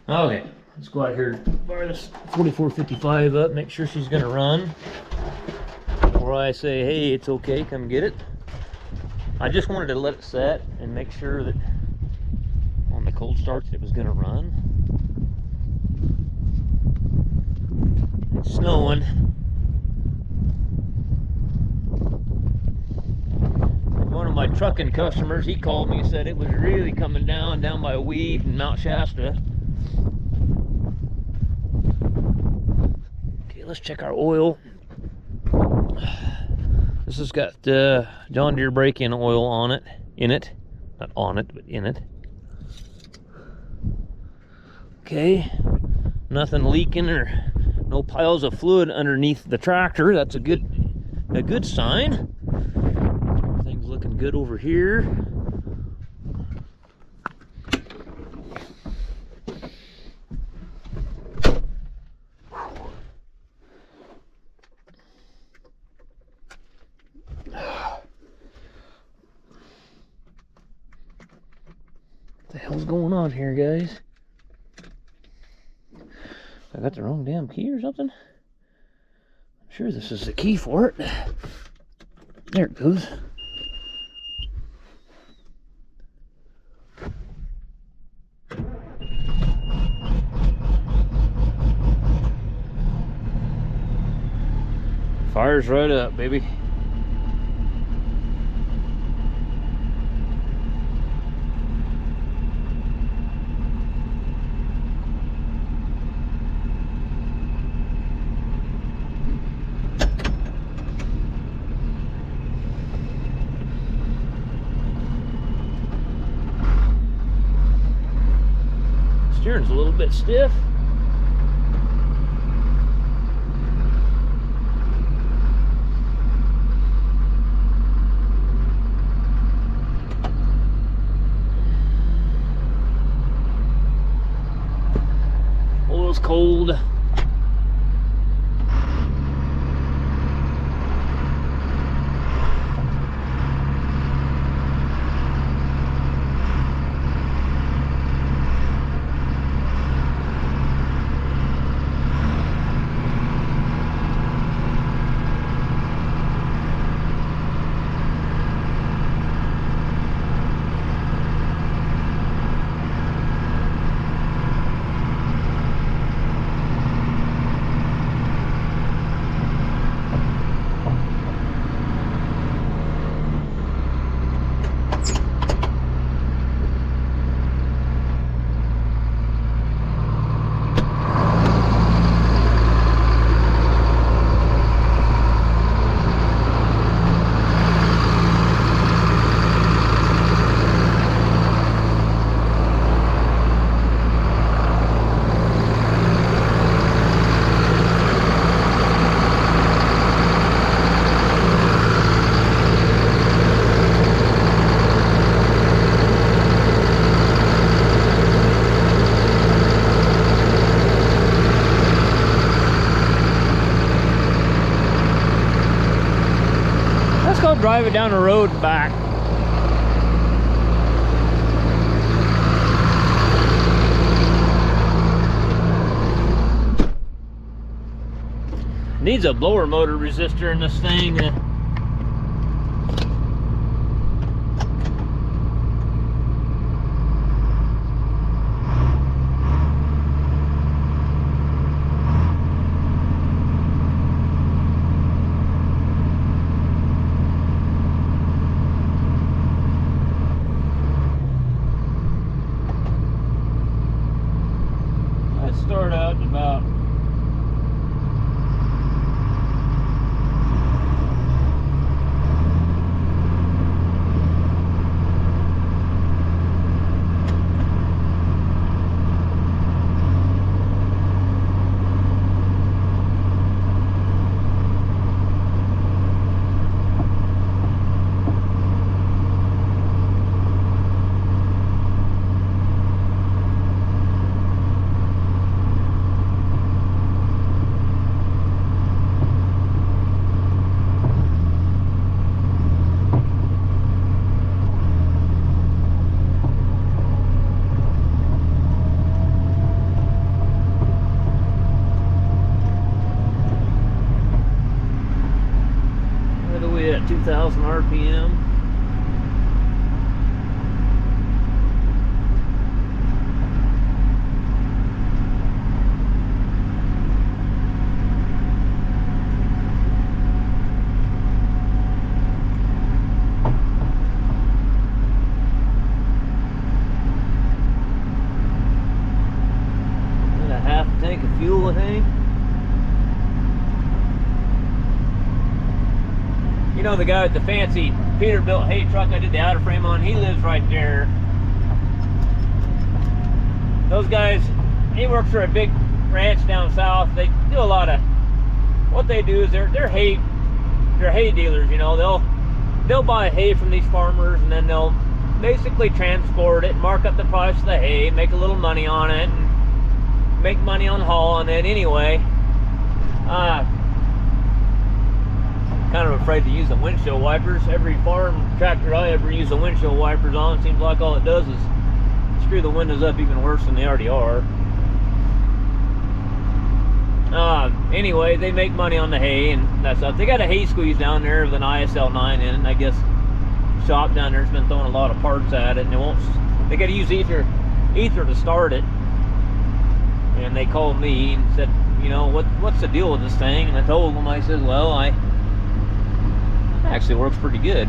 Okay, let's go out here, fire this 4455 up, make sure she's gonna run. Before I say, hey, it's okay, come get it. I just wanted to let it set and make sure that on the cold starts it was gonna run. It's snowing. One of my trucking customers, he called me and said it was really coming down by Weed and Mount Shasta. Okay, let's check our oil. This has got John Deere break-in oil on it, not on it, but in it. Okay, nothing leaking or no piles of fluid underneath the tractor. That's a good sign. Everything's looking good over here. What the hell's going on here, guys? I got the wrong damn key or something? I'm sure this is the key for it. There it goes. Fires right up, baby. Steering's a little bit stiff. Oil's cold. Let's go drive it down the road and back. Needs a blower motor resistor in this thing. Start out at about 2,000 RPM. And a half tank of fuel, I think. You know the guy with the fancy Peterbilt hay truck I did the outer frame on, he lives right there. Those guys, he works for a big ranch down south. They do a lot of, what they do is they're hay dealers, you know. They'll buy hay from these farmers, and then they'll basically transport it, mark up the price of the hay, make a little money on it, and make money on hauling it anyway. Kind of afraid to use the windshield wipers. Every farm tractor I ever use the windshield wipers on, seems like all it does is screw the windows up even worse than they already are. Anyway, they make money on the hay and that stuff. They got a hay squeeze down there with an ISL 9 in it, and I guess shop down there's been throwing a lot of parts at it, and they got to use ether to start it. And they called me and said, you know, what's the deal with this thing? And I told them, I said, well, it actually works pretty good.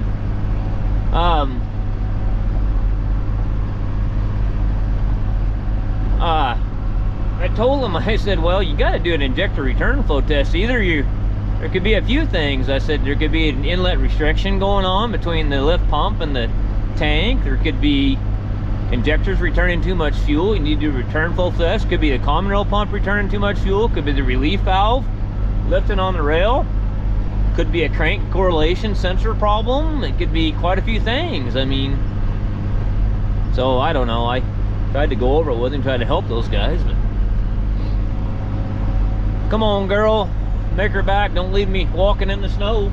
I told them, I said, well, you got to do an injector return flow test. There could be a few things. I said there could be an inlet restriction going on between the lift pump and the tank. There could be injectors returning too much fuel. You need to do a return flow test. Could be the common rail pump returning too much fuel. Could be the relief valve lifting on the rail. Could be a crank correlation sensor problem. It could be quite a few things. I mean, so I don't know. I tried to go over it with him, tried to help those guys, but come on, girl, make her back. Don't leave me walking in the snow.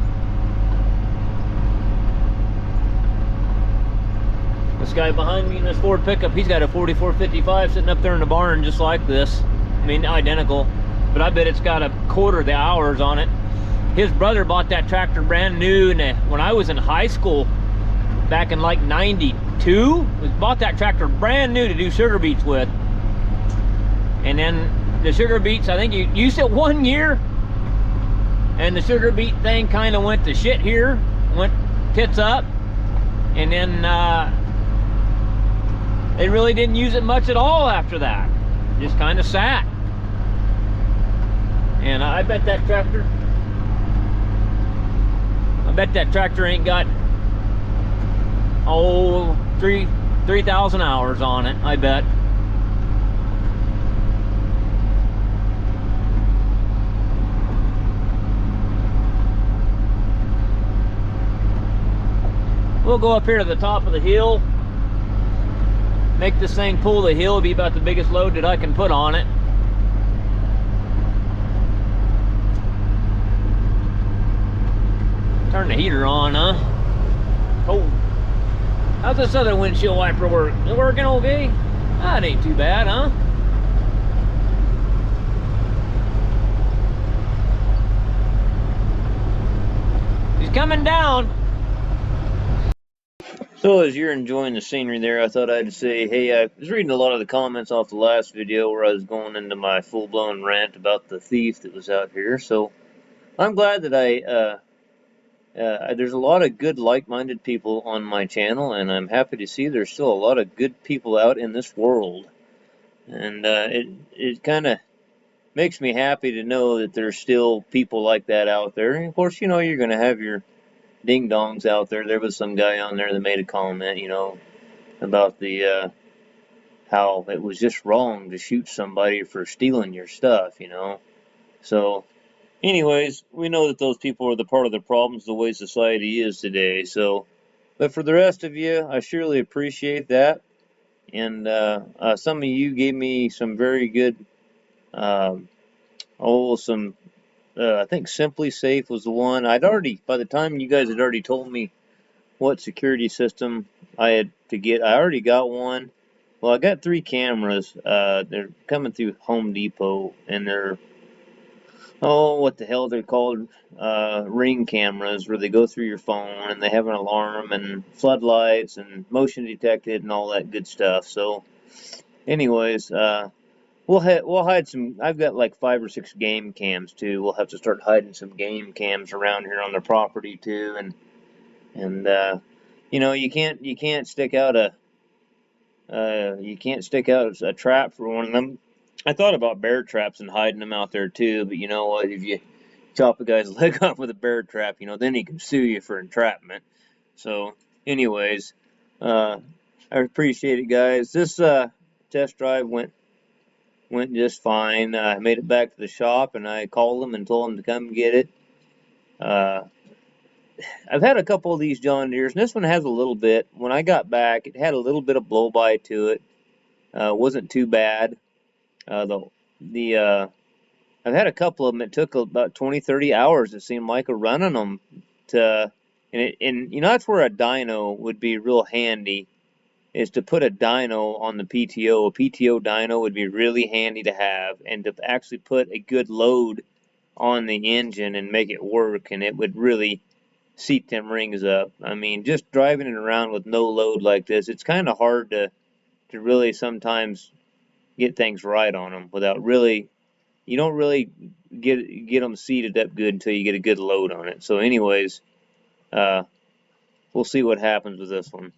This guy behind me in this Ford pickup, he's got a 4455 sitting up there in the barn just like this. I mean, identical, but I bet it's got a quarter of the hours on it. His brother bought that tractor brand new, and when I was in high school back in like 92, we bought that tractor brand new to do sugar beets with. And then the sugar beets, I think you used it 1 year, and the sugar beet thing kind of went to shit here, went tits up, and then they really didn't use it much at all after that. Just kind of sat. And I bet that tractor ain't got 3,000 hours on it, I bet. We'll go up here to the top of the hill, make this thing pull the hill. It'll be about the biggest load that I can put on it. Turn the heater on, huh? Oh, how's this other windshield wiper work? Is it working okay? That ain't too bad, huh? He's coming down. So as you're enjoying the scenery there, I thought I'd say, hey, I was reading a lot of the comments off the last video where I was going into my full-blown rant about the thief that was out here. So I'm glad that there's a lot of good like-minded people on my channel, and I'm happy to see there's still a lot of good people out in this world. And it kind of makes me happy to know that there's still people like that out there. And of course, you know, you're going to have your ding-dongs out there. There was some guy on there that made a comment, you know, about the how it was just wrong to shoot somebody for stealing your stuff, you know. So anyways, we know that those people are the part of the problems the way society is today. So, but for the rest of you, I surely appreciate that. And some of you gave me some very good, I think Simply Safe was the one. By the time you guys had already told me what security system I had to get, I already got one. Well, I got 3 cameras. They're coming through Home Depot, and they're oh, what the hell they're called, ring cameras, where they go through your phone and they have an alarm and floodlights and motion detected and all that good stuff. So anyways, we'll hide some. I've got like 5 or 6 game cams too. We'll have to start hiding some game cams around here on the property too. And you can't stick out a trap for one of them. I thought about bear traps and hiding them out there too, but you know what? If you chop a guy's leg off with a bear trap, then he can sue you for entrapment. So, anyways, I appreciate it, guys. This test drive went just fine. I made it back to the shop and I called them and told them to come get it. I've had a couple of these John Deeres, and this one has a little bit. When I got back, it had a little bit of blow by to it. Wasn't too bad. The I've had a couple of them. It took about 20-30 hours. It seemed like running them and that's where a dyno would be real handy. Is to put a dyno on the PTO. A PTO dyno would be really handy to have, and to actually put a good load on the engine and make it work, and it would really seat them rings up. I mean, just driving it around with no load like this, it's kind of hard to really sometimes get things right on them without really. You don't really get them seated up good until you get a good load on it. So, anyways, we'll see what happens with this one.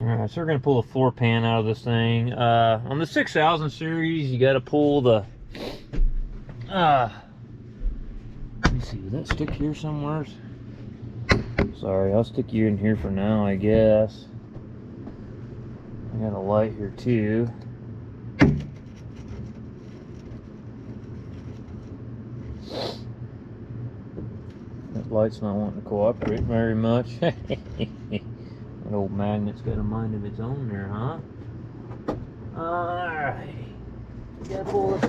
Alright, so we're going to pull a floor pan out of this thing. On the 6000 series, you got to pull the... let me see, does that stick here somewhere? Sorry, I'll stick you in here for now, I guess. I got a light here too. That light's not wanting to cooperate very much. That old magnet's got a mind of its own there, huh? Alright. Gotta pull this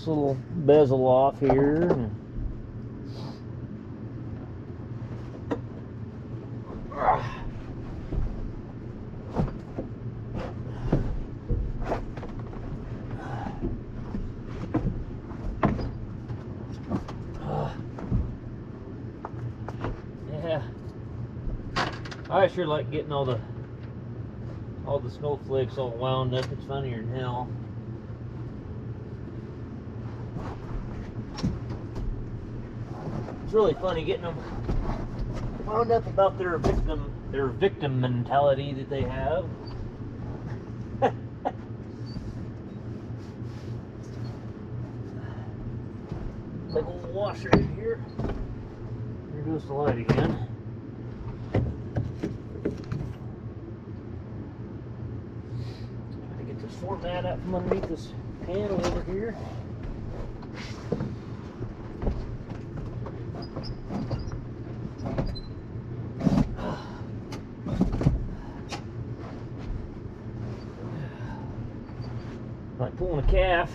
little bezel off here. Yeah. I sure like getting all the snowflakes all wound up. It's funnier than hell. It's really funny getting them wound up about their victim mentality that they have. Big old washer in here. There goes the light again. Format out from underneath this panel over here. Like pulling a calf.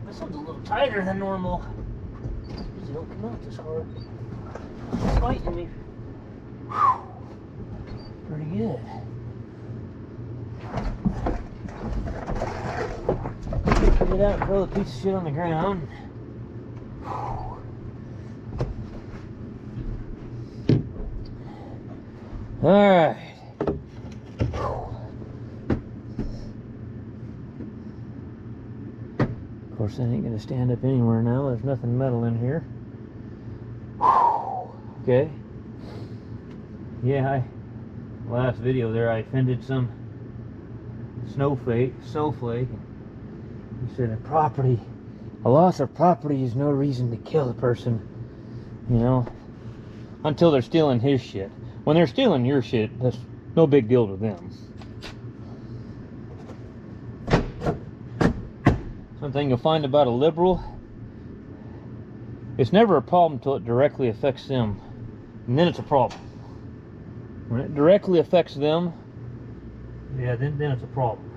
This one's a little tighter than normal. They don't come out this hard. It's fighting me. Pretty good. Get out and throw the piece of shit on the ground. Alright. Of course, that ain't gonna stand up anywhere now. There's nothing metal in here. Okay. Yeah, last video there I fended some snowflake. He said a loss of property is no reason to kill a person, until they're stealing his shit. When they're stealing your shit, that's no big deal to them. Something you'll find about a liberal, It's never a problem until it directly affects them, and then it's a problem. When it directly affects them, yeah, then it's a problem.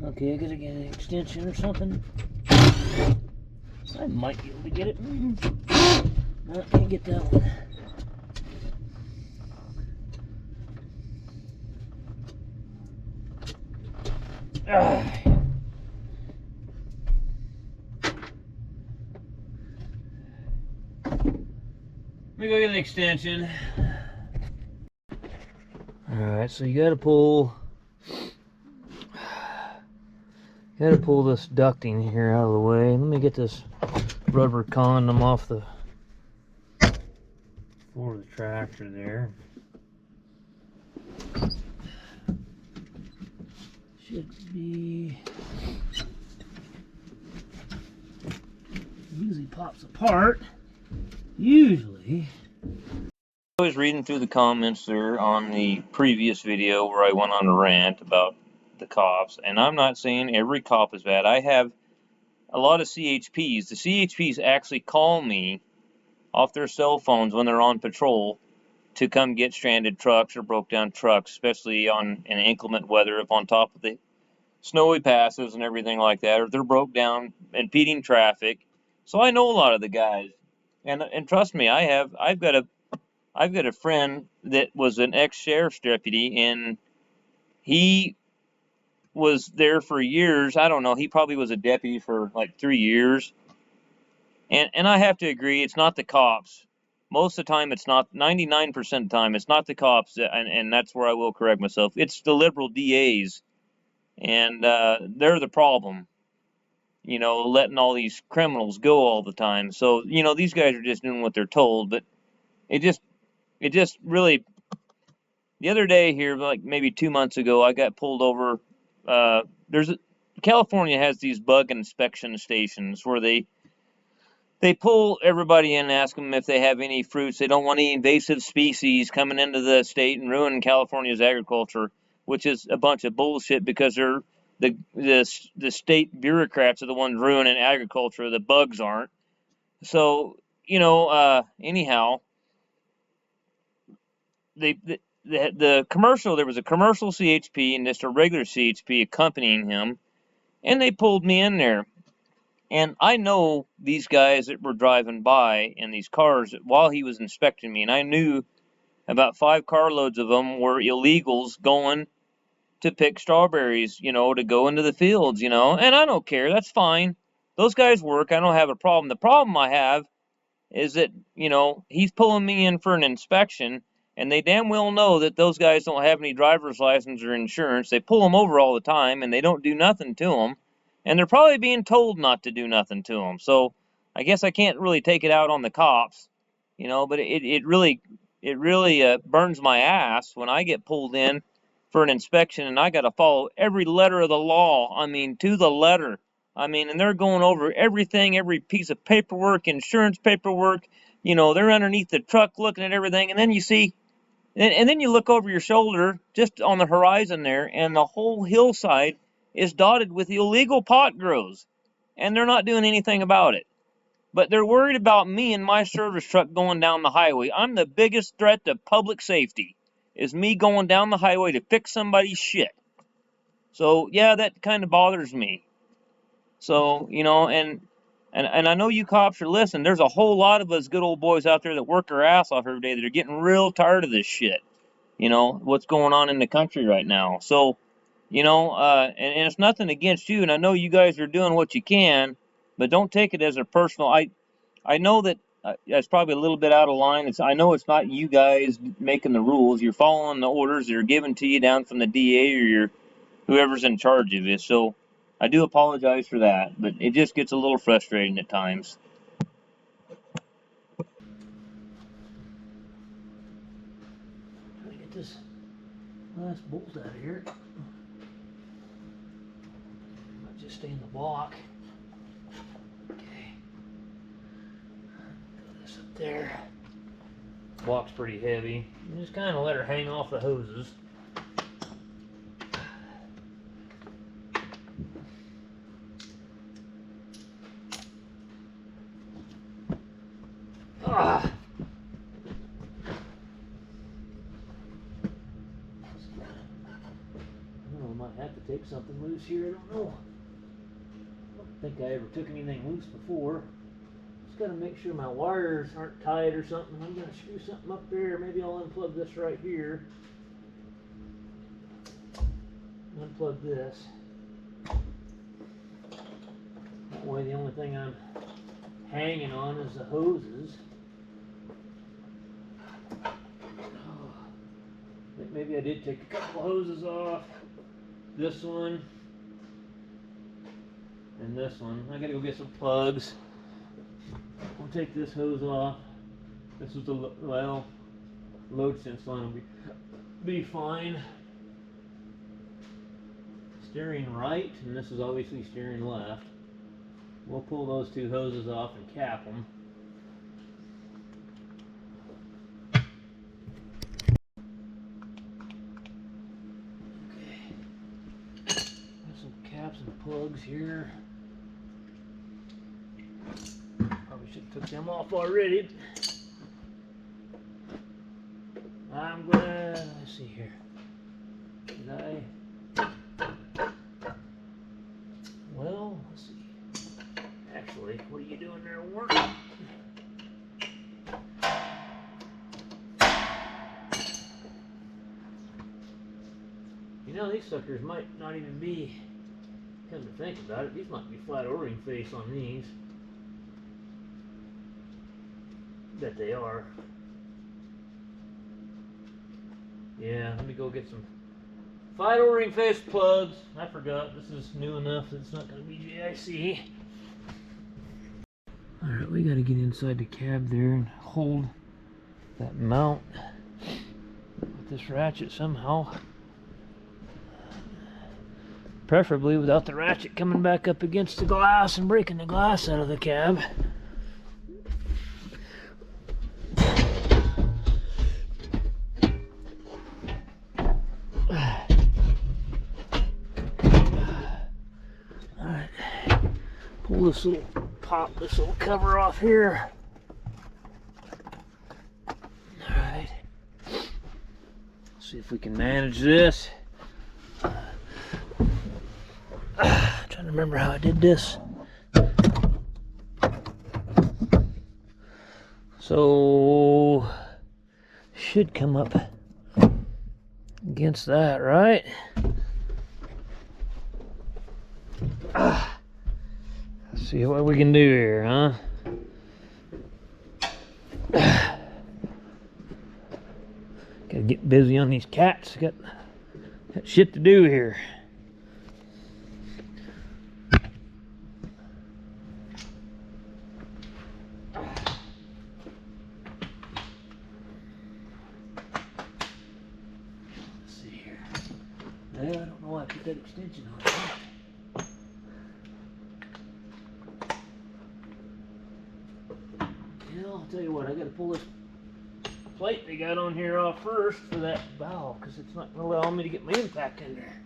Okay, I gotta get an extension or something. I might be able to get it. No, I can't get that one. Let me go get an extension. Alright, so you gotta pull this ducting here out of the way. Let me get this rubber condom off the floor of the tractor there. Should be, usually pops apart. Usually. I was reading through the comments there on the previous video where I went on a rant about the cops, and I'm not saying every cop is bad. I have a lot of CHPs. The CHPs actually call me off their cell phones when they're on patrol to come get stranded trucks or broke down trucks, especially in inclement weather, if on top of the snowy passes and everything like that, or they're broke down, impeding traffic. So I know a lot of the guys, and trust me, I've got a friend that was an ex-sheriff's deputy, and he was there for years. I don't know, he probably was a deputy for like 3 years. And I have to agree, it's not the cops. Most of the time, it's not. 99% of the time, it's not the cops, and that's where I will correct myself. It's the liberal DAs, and they're the problem. You know, letting all these criminals go all the time. So, you know, these guys are just doing what they're told. But it just really, the other day here, like maybe 2 months ago, I got pulled over. California has these bug inspection stations where they pull everybody in and ask them if they have any fruits. They don't want any invasive species coming into the state and ruining California's agriculture, which is a bunch of bullshit because they're the state bureaucrats are the ones ruining agriculture. The bugs aren't. So, you know, anyhow, the commercial, there was a commercial CHP and just a regular CHP accompanying him, and they pulled me in there. And I know these guys that were driving by in these cars while he was inspecting me, and I knew about 5 carloads of them were illegals going to pick strawberries, you know, to go into the fields, you know, and I don't care. That's fine. Those guys work. I don't have a problem. The problem I have is that, you know, he's pulling me in for an inspection, and they damn well know that those guys don't have any driver's license or insurance. They pull them over all the time, and they don't do nothing to them, and they're probably being told not to do nothing to them. So I guess I can't really take it out on the cops, you know, but it really burns my ass when I get pulled in for an inspection and I got to follow every letter of the law. I mean, to the letter. I mean, and they're going over everything, every piece of paperwork, insurance paperwork. You know, they're underneath the truck looking at everything, and then you see, and then you look over your shoulder, just on the horizon there, and the whole hillside is dotted with illegal pot grows, and they're not doing anything about it. But they're worried about me and my service truck going down the highway. I'm the biggest threat to public safety, is me going down the highway to fix somebody's shit. So yeah, that kind of bothers me. So, you know, and I know you cops are listening. There's a whole lot of us good old boys out there that work our ass off every day that are getting real tired of this shit. You know, what's going on in the country right now. So, you know, and it's nothing against you, and I know you guys are doing what you can, but don't take it as a personal. I know that that's probably a little bit out of line. I know it's not you guys making the rules. You're following the orders that are given to you down from the DA or whoever's in charge of it. So I do apologize for that, but it just gets a little frustrating at times. Try to get this last bolt out of here. it stay in the block. Okay. Put this up there. Block's pretty heavy. You just kind of let her hang off the hoses. Ah. I might have to take something loose here. I don't know. I don't think I ever took anything loose before. Just got to make sure my wires aren't tight or something. I'm going to screw something up there. Maybe I'll unplug this right here. Unplug this. That way the only thing I'm hanging on is the hoses. Oh, I think maybe I did take a couple hoses off. This one and this one. I gotta go get some plugs. I'll take this hose off. This is the load sense line will be fine. Steering right, and this is obviously steering left. We'll pull those two hoses off and cap them. Caps and plugs here. Probably should have took them off already. I'm gonna, let's see here. Did I? Well, let's see. Actually, what are you doing there, Warren? You know, these suckers might not even be, come to think about it, these might be flat O-ring face on these. Bet they are. Yeah, let me go get some flat O-ring face plugs. I forgot, this is new enough that it's not going to be JIC. Alright, we got to get inside the cab there and hold that mount with this ratchet somehow. Preferably without the ratchet coming back up against the glass and breaking the glass out of the cab. Alright, pull this little, pop this little cover off here. Alright, see if we can manage this. Trying to remember how I did this. So should come up against that, right? Let's see what we can do here, huh? Gotta get busy on these cats. Got shit to do here. I don't know why I put that extension on. Yeah, I'll tell you what, I gotta pull this plate they got on here off first for that valve, because it's not gonna allow me to get my impact in there.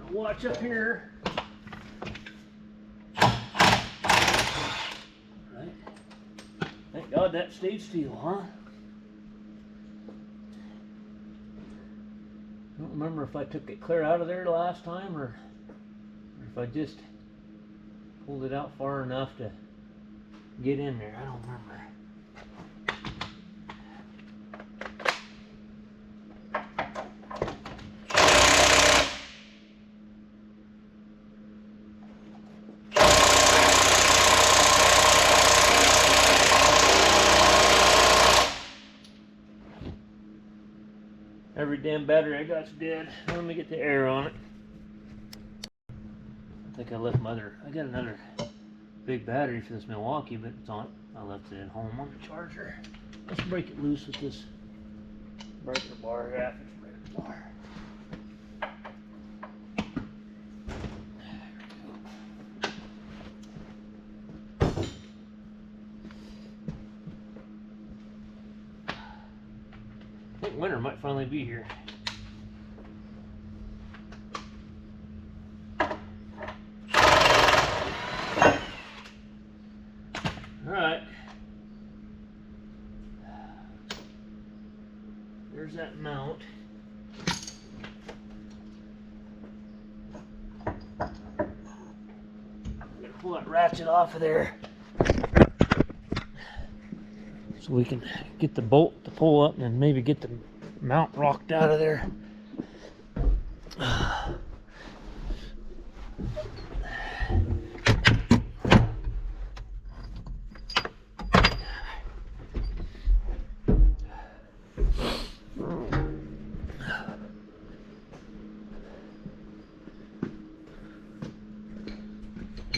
Watch up here. Right. Thank God that stayed still, huh? I don't remember if I took it clear out of there last time or if I just pulled it out far enough to get in there. I don't remember. Every damn battery I got's dead. Let me get the air on it. I think I left I got another big battery for this Milwaukee, but it's on. I left it at home on the charger. Let's break it loose with this breaker bar, rapid breaker bar. I think winter might finally be here. Alright. There's that mount. I'm gonna pull that ratchet off of there so we can get the bolt to pull up and maybe get the mount rocked out of there.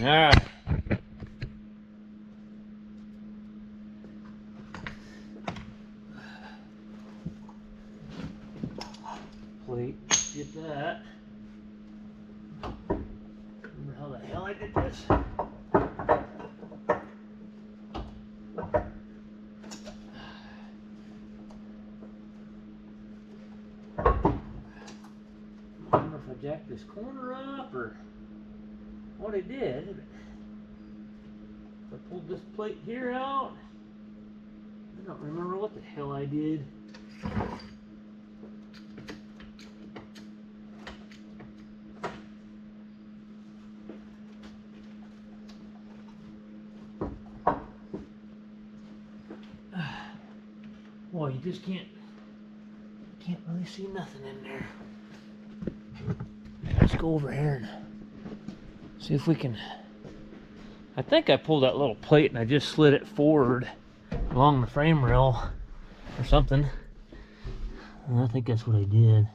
All right. Plate, get that. Remember how the hell I did this? I don't know if I jacked this corner up or what I did. I pulled this plate here out. I don't remember what the hell I did. Boy, you just can't really see nothing in there. Let's go over here and see if we can. I think I pulled that little plate and I just slid it forward along the frame rail or something. And I think that's what I did.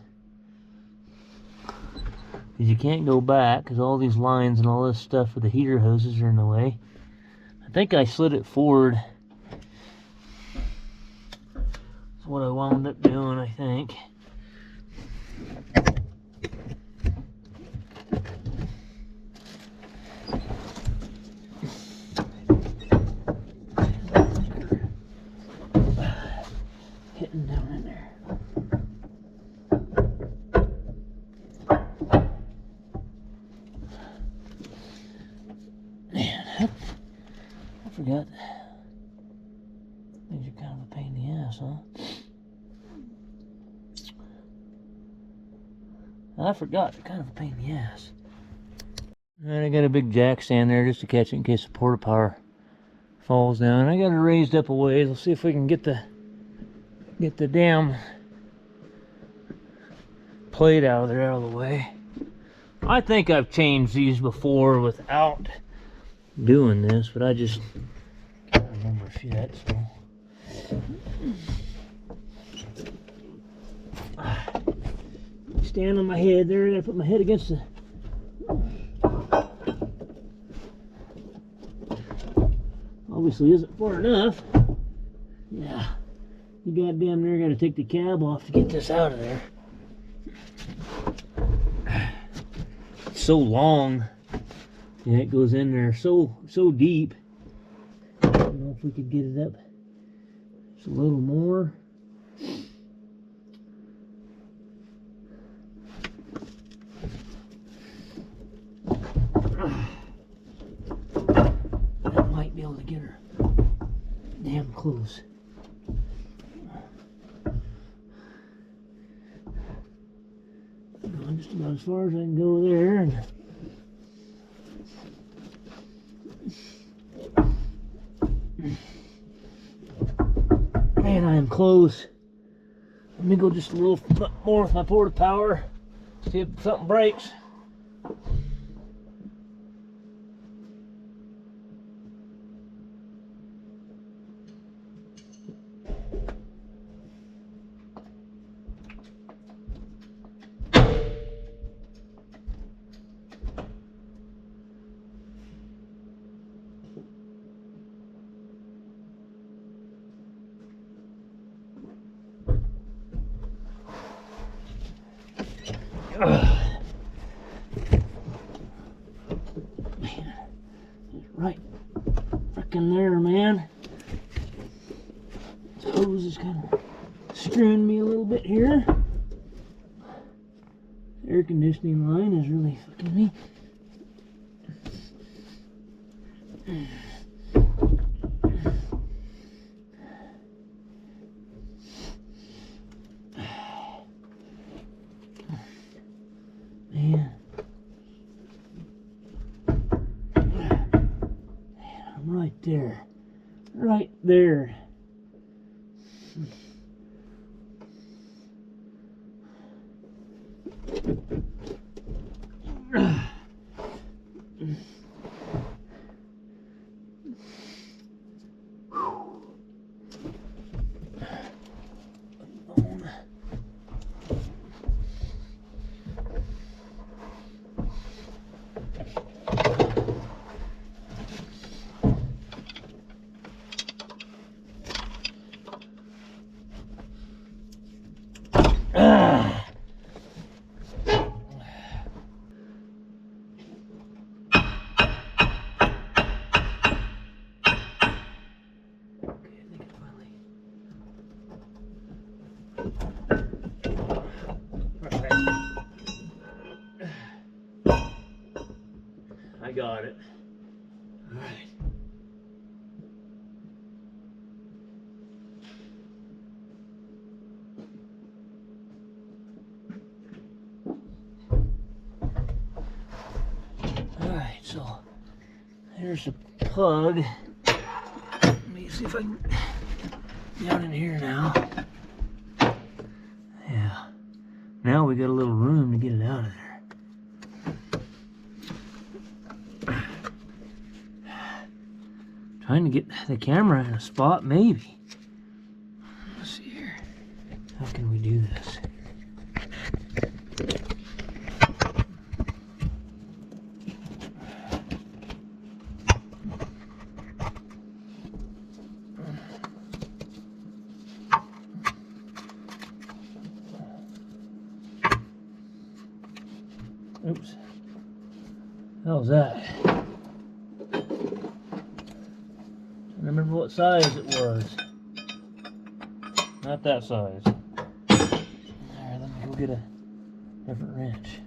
Because you can't go back because all these lines and all this stuff with the heater hoses are in the way. I think I slid it forward. That's what I wound up doing, I think. Hitting down in there. Man, I forgot. These are kind of a pain in the ass, huh? I forgot, they're kind of a pain in the ass. Alright, I got a big jack stand there just to catch it in case the porta power falls down. I got it raised up a ways. Let's see if we can get the damn plate out of there, out of the way. I think I've changed these before without doing this, but I just can't remember if that's still. Stand on my head there. I gotta put my head against the. Obviously isn't far enough. Yeah. You goddamn near gotta take the cab off to get this out of there. It's so long. Yeah, it goes in there so deep. I don't know if we could get it up just a little more. That might be able to get her damn close. Going just about as far as I can go there. And man, I am close. Let me go just a little more with my porta power. See if something breaks. Man, it's right frickin' there, man. This hose is kind of screwing me a little bit here. Air conditioning line is really fucking me. Man, I'm right there. Right there. I got it. All right. All right, so there's the plug. Let me see if I can get down in here now. Yeah. Now we got a little room to get it out of there. Trying to get the camera in a spot, maybe. Let's see here. How can we do this? Oops. How's that? I remember what size it was. Not that size. Alright, let me go get a different wrench.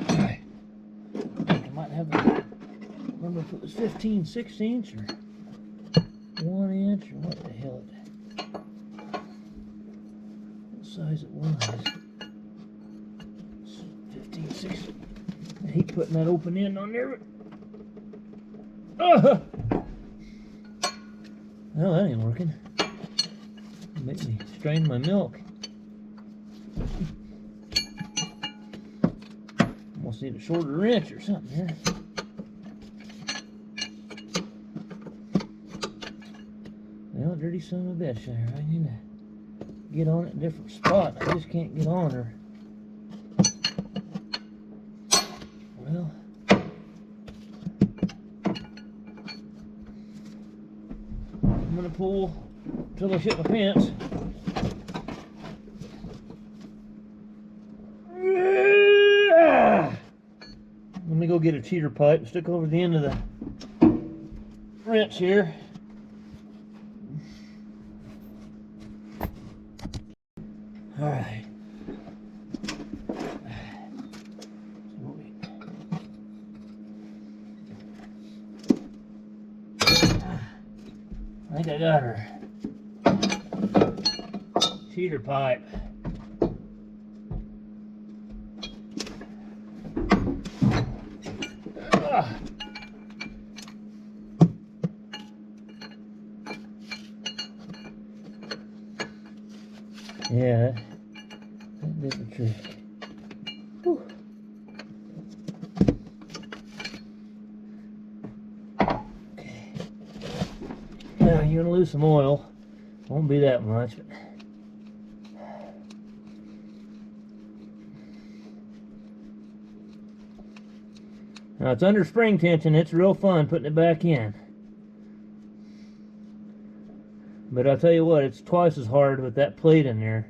Alright. I might have a, remember if it was 15, 16 or 1 inch or what the hell what size it was. 15, 16. I hate putting that open end on there. Well, that ain't working. Make me strain my milk. Almost need a shorter wrench or something here. Well, dirty son of a bitch there. I need to get on it in a different spot. I just can't get on her. Well, I'm gonna pull until I shit my pants. Let me go get a cheater pipe and stick over the end of the wrench here. All right. I think I got her. Cheater pipe. Yeah, that did the trick. Whew. Okay. Now you're gonna lose some oil. Won't be that much, but now it's under spring tension. It's real fun putting it back in. But I'll tell you what, it's twice as hard with that plate in there,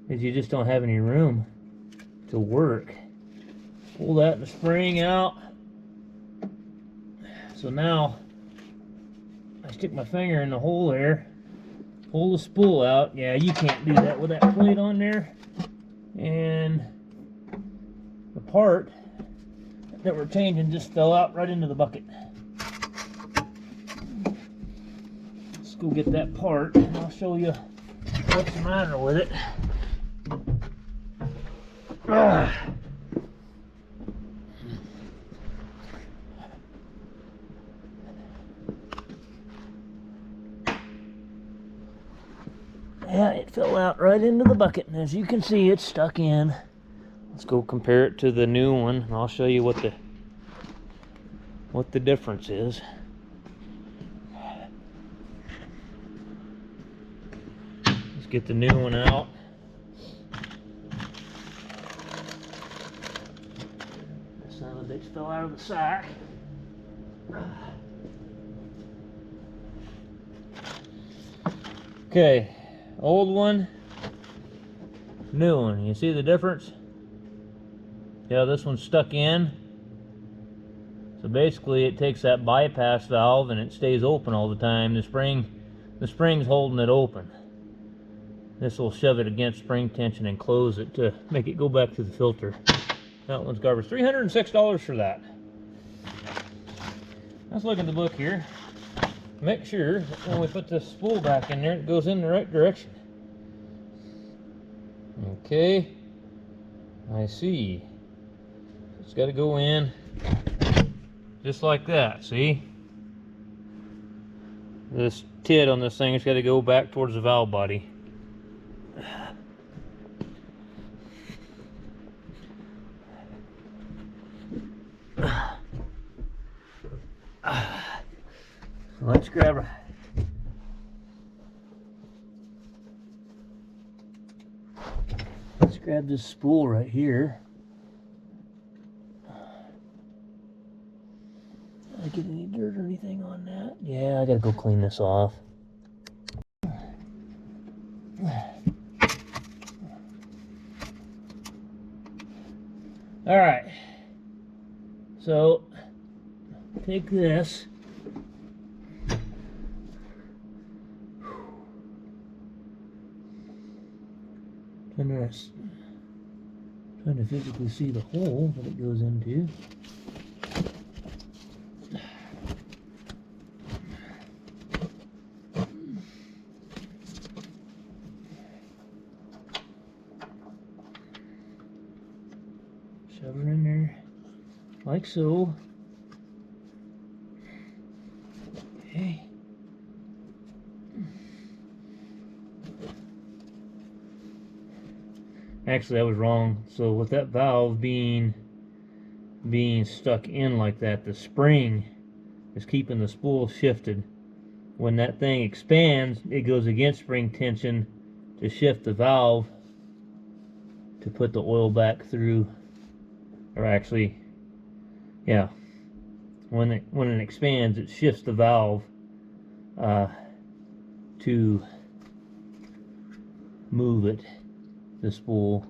because you just don't have any room to work. Pull that spring out. So now I stick my finger in the hole there, pull the spool out. Yeah, you can't do that with that plate on there. And the part that we're changing just fell out right into the bucket. Let's go get that part and I'll show you what's the matter with it. Yeah, it fell out right into the bucket, and as you can see, it's stuck in. Let's go compare it to the new one, and I'll show you what the difference is. Let's get the new one out. That son of a bitch fell out of the sack. Okay, old one, new one. You see the difference? Yeah, this one's stuck in. So basically it takes that bypass valve and it stays open all the time. The spring's holding it open. This will shove it against spring tension and close it to make it go back to the filter. That one's garbage. $306 for that. Let's look at the book here. Make sure that when we put this spool back in there, it goes in the right direction. Okay, I see. It's got to go in just like that, see? This tit on this thing has got to go back towards the valve body. Let's grab her. Let's grab this spool right here. Did I get any dirt or anything on that? Yeah, I gotta go clean this off. All right. So take this. Trying to physically see the hole that it goes into. Shove her in there, like so. Okay. Actually, I was wrong. So with that valve being stuck in like that, the spring is keeping the spool shifted. When that thing expands, it goes against spring tension to shift the valve to put the oil back through. Or actually, yeah, when it expands, it shifts the valve to move it, the spool.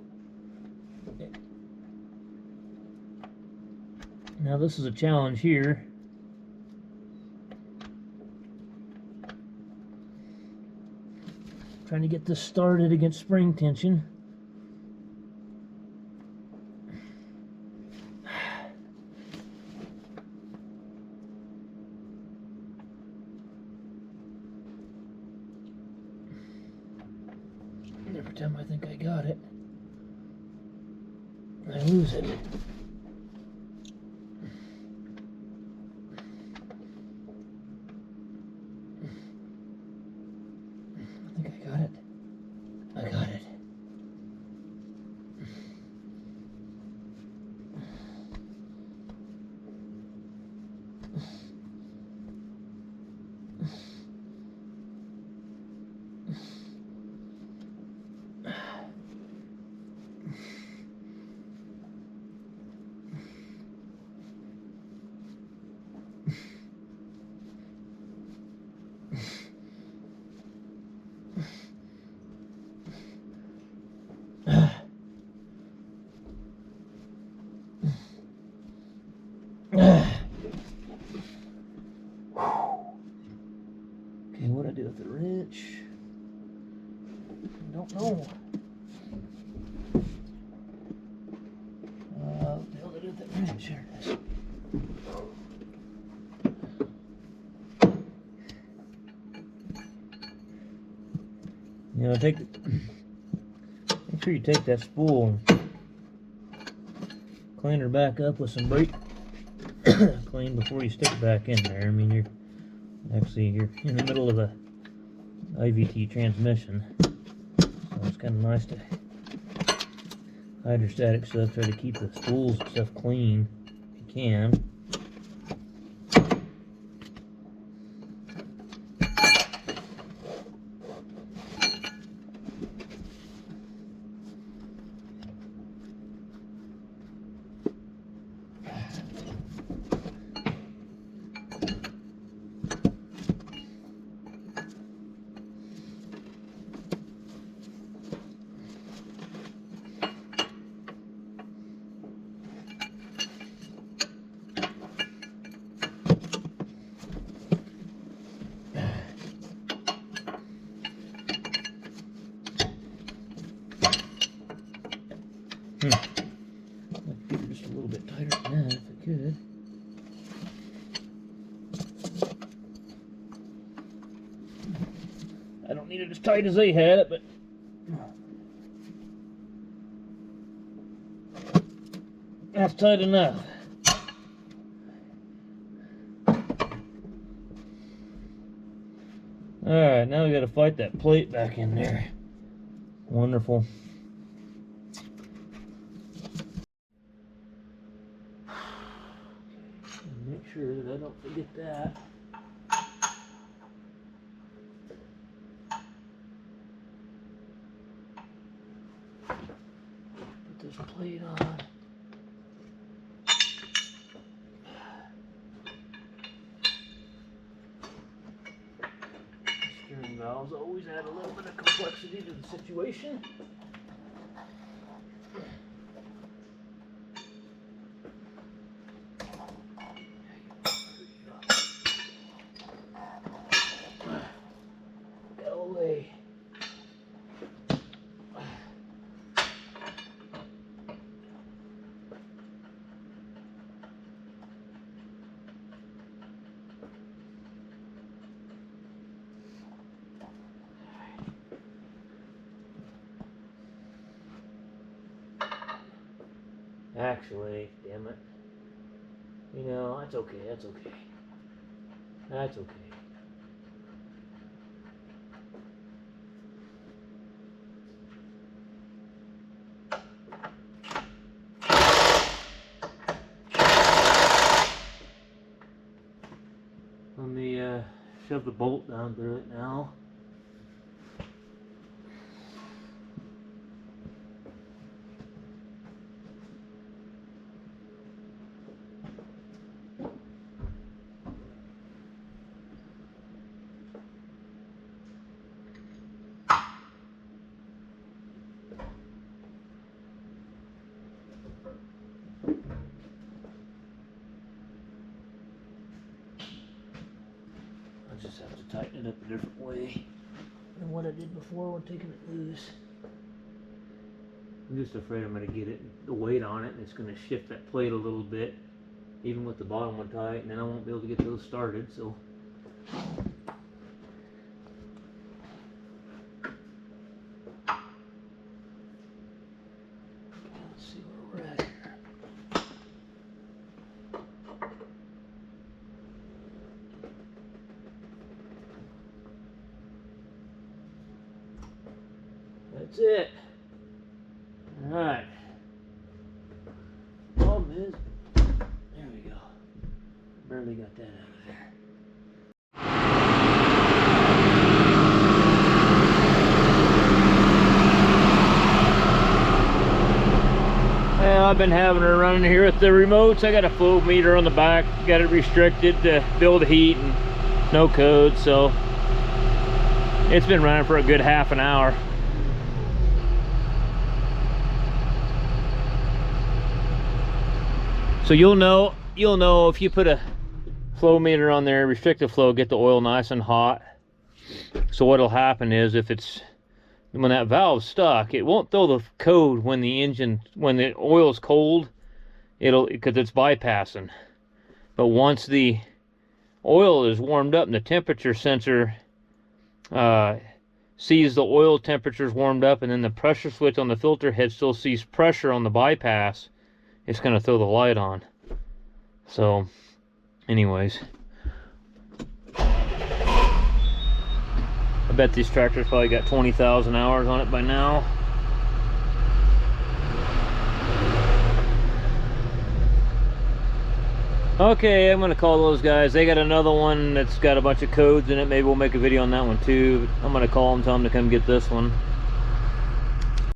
Now this is a challenge here. Trying to get this started against spring tension. Every time I think I got it, I lose it. I think I got it. I got it. I do with the wrench? I don't know. What the hell did I do with that wrench? Here it is. You know, make sure you take that spool and clean her back up with some brake clean before you stick it back in there. I mean, you're in the middle of a IVT transmission, so it's kind of nice to hydrostatic stuff. Try to keep the spools and stuff clean if you can. I'd like to get it just a little bit tighter than that if I could. I don't need it as tight as they had it, but that's tight enough. Alright, now we gotta fight that plate back in there. Wonderful. Make sure that I don't forget that. Put this plate on. Steering valves always add a little bit of complexity to the situation. Actually, damn it. You know, that's okay, that's okay. That's okay. Let me shove the bolt down through it now. Just have to tighten it up a different way than what I did before when taking it loose. I'm just afraid I'm going to get the weight on it and it's going to shift that plate a little bit, even with the bottom one tight, and then I won't be able to get those started. So let's see where we're at here. That's it. Alright. Problem is, there we go. Barely got that out of there. Well, I've been having her running here with the remotes. I got a flow meter on the back, got it restricted to build heat and no code, so it's been running for a good half an hour. So you'll know if you put a flow meter on there, restrictive flow, get the oil nice and hot. So what'll happen is, if it's, when that valve's stuck, it won't throw the code when the oil's cold. Because it's bypassing. But once the oil is warmed up and the temperature sensor sees the oil temperature's warmed up, and then the pressure switch on the filter head still sees pressure on the bypass, it's going to throw the light on. So anyways, I bet these tractors probably got 20,000 hours on it by now. Okay, I'm gonna call those guys. They got another one that's got a bunch of codes in it. Maybe we'll make a video on that one too. I'm gonna call them, tell them to come get this one.